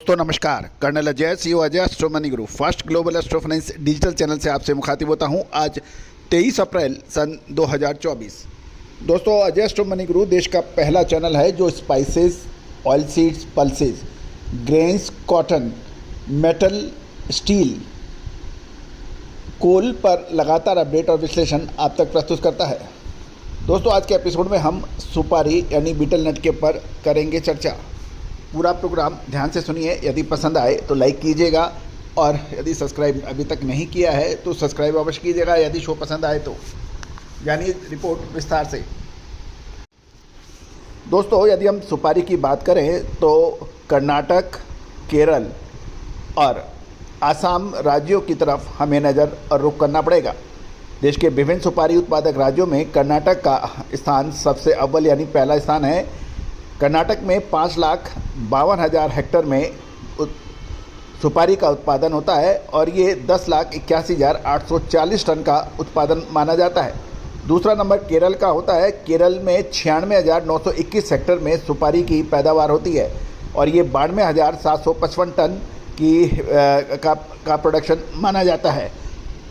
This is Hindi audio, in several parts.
दोस्तों नमस्कार, colonel Ajay CEO Ajay astro money Guru first global astro finance digital channel से आपसे मुखातिब होता हूं। आज 23 अप्रैल सन 2024। दोस्तों, अजय एस्ट्रो मनी गुरु देश का पहला चैनल है जो spices, oil seeds, pulses, grains, cotton, metal, steel, coal पर लगातार अपडेट और विश्लेषण आप तक प्रस्तुत करता है। दोस्तों, आज के एपिसोड में हम सुपारी यानी बीटल नट के ऊपर करेंगे चर्चा। पूरा प्रोग्राम ध्यान से सुनिए। यदि पसंद आए तो लाइक कीजिएगा और यदि सब्सक्राइब अभी तक नहीं किया है तो सब्सक्राइब अवश्य कीजिएगा यदि शो पसंद आए तो। यानी रिपोर्ट विस्तार से। दोस्तों, यदि हम सुपारी की बात करें तो कर्नाटक, केरल और आसाम राज्यों की तरफ हमें नज़र और रुख करना पड़ेगा। देश के विभिन्न सुपारी उत्पादक राज्यों में कर्नाटक का स्थान सबसे अव्वल यानी पहला स्थान है। कर्नाटक में 5,52,000 हेक्टेयर में सुपारी का उत्पादन होता है और ये 10,81,840 टन का उत्पादन माना जाता है। दूसरा नंबर केरल का होता है। केरल में 96,921 हेक्टेयर में सुपारी की पैदावार होती है और ये 92,755 टन का प्रोडक्शन माना जाता है।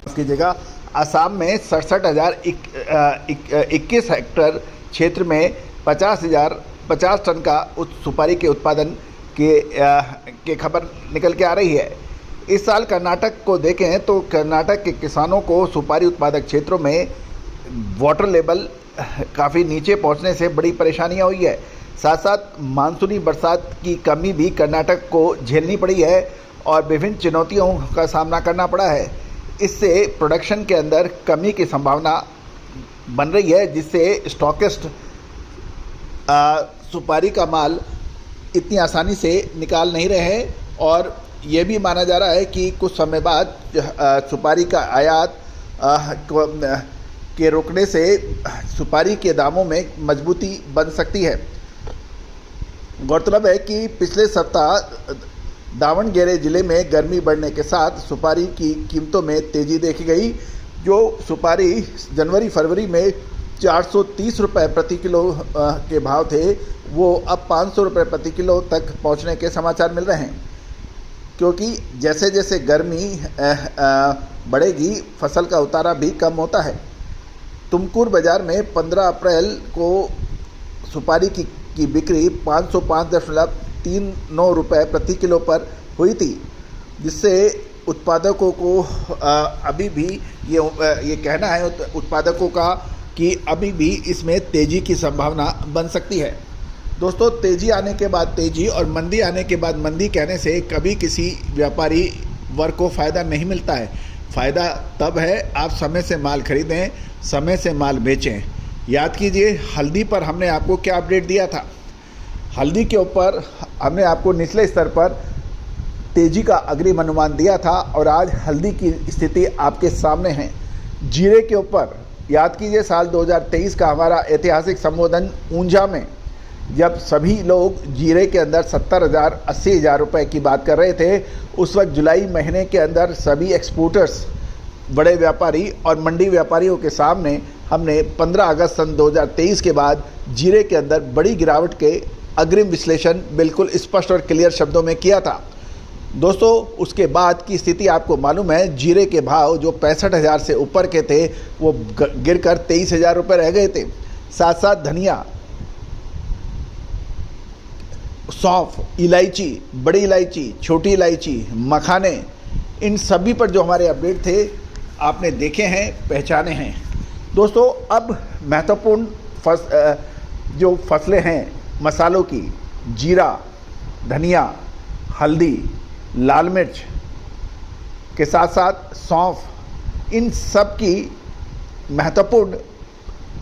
उसकी जगह आसाम में 67,021 हेक्टेयर क्षेत्र में 50,050 टन का सुपारी के उत्पादन के खबर निकल के आ रही है। इस साल कर्नाटक को देखें तो कर्नाटक के किसानों को सुपारी उत्पादक क्षेत्रों में वाटर लेवल काफ़ी नीचे पहुंचने से बड़ी परेशानियां हुई है। साथ साथ मानसूनी बरसात की कमी भी कर्नाटक को झेलनी पड़ी है और विभिन्न चुनौतियों का सामना करना पड़ा है। इससे प्रोडक्शन के अंदर कमी की संभावना बन रही है, जिससे स्टॉकिस्ट सुपारी का माल इतनी आसानी से निकाल नहीं रहे हैं और ये भी माना जा रहा है कि कुछ समय बाद सुपारी का आयात के रुकने से सुपारी के दामों में मजबूती बन सकती है। गौरतलब है कि पिछले सप्ताह दावणगेरे जिले में गर्मी बढ़ने के साथ सुपारी की कीमतों में तेज़ी देखी गई। जो सुपारी जनवरी फरवरी में 430 रुपये प्रति किलो के भाव थे, वो अब 500 रुपये प्रति किलो तक पहुंचने के समाचार मिल रहे हैं, क्योंकि जैसे जैसे गर्मी बढ़ेगी फसल का उतारा भी कम होता है। तुमकुर बाज़ार में 15 अप्रैल को सुपारी की बिक्री 505.39 रुपये प्रति किलो पर हुई थी, जिससे उत्पादकों को अभी भी ये कहना है उत्पादकों का कि अभी भी इसमें तेज़ी की संभावना बन सकती है। दोस्तों, तेज़ी आने के बाद तेज़ी और मंदी आने के बाद मंदी कहने से कभी किसी व्यापारी वर्ग को फ़ायदा नहीं मिलता है। फ़ायदा तब है आप समय से माल खरीदें, समय से माल बेचें। याद कीजिए, हल्दी पर हमने आपको क्या अपडेट दिया था। हल्दी के ऊपर हमने आपको निचले स्तर पर तेज़ी का अग्रिम अनुमान दिया था और आज हल्दी की स्थिति आपके सामने है। जीरे के ऊपर याद कीजिए, साल 2023 का हमारा ऐतिहासिक संबोधन ऊंझा में, जब सभी लोग जीरे के अंदर 70,000 80,000 रुपये की बात कर रहे थे, उस वक्त जुलाई महीने के अंदर सभी एक्सपोर्टर्स, बड़े व्यापारी और मंडी व्यापारियों के सामने हमने 15 अगस्त सन 2023 के बाद जीरे के अंदर बड़ी गिरावट के अग्रिम विश्लेषण बिल्कुल स्पष्ट और क्लियर शब्दों में किया था। दोस्तों, उसके बाद की स्थिति आपको मालूम है। जीरे के भाव जो 65,000 से ऊपर के थे वो गिरकर 23,000 रुपये रह गए थे। साथ साथ धनिया, सौंफ, इलायची, बड़ी इलायची, छोटी इलायची, मखाने, इन सभी पर जो हमारे अपडेट थे आपने देखे हैं, पहचाने हैं। दोस्तों, अब महत्वपूर्ण जो फसलें हैं मसालों की, जीरा, धनिया, हल्दी, लाल मिर्च के साथ साथ सौंफ, इन सब की महत्वपूर्ण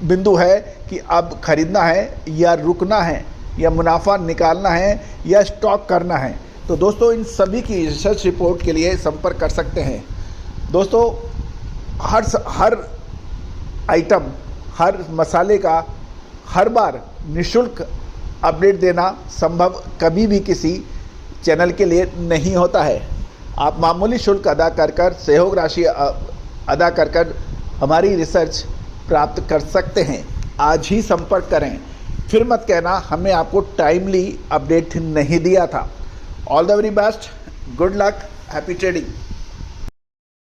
बिंदु है कि अब खरीदना है या रुकना है या मुनाफा निकालना है या स्टॉक करना है। तो दोस्तों, इन सभी की रिसर्च रिपोर्ट के लिए संपर्क कर सकते हैं। दोस्तों, हर आइटम, हर मसाले का हर बार निःशुल्क अपडेट देना संभव कभी भी किसी चैनल के लिए नहीं होता है। आप मामूली शुल्क अदा कर सहयोग राशि अदा कर हमारी रिसर्च प्राप्त कर सकते हैं। आज ही संपर्क करें। फिर मत कहना हमने आपको टाइमली अपडेट नहीं दिया था। All the very best, good luck, happy trading.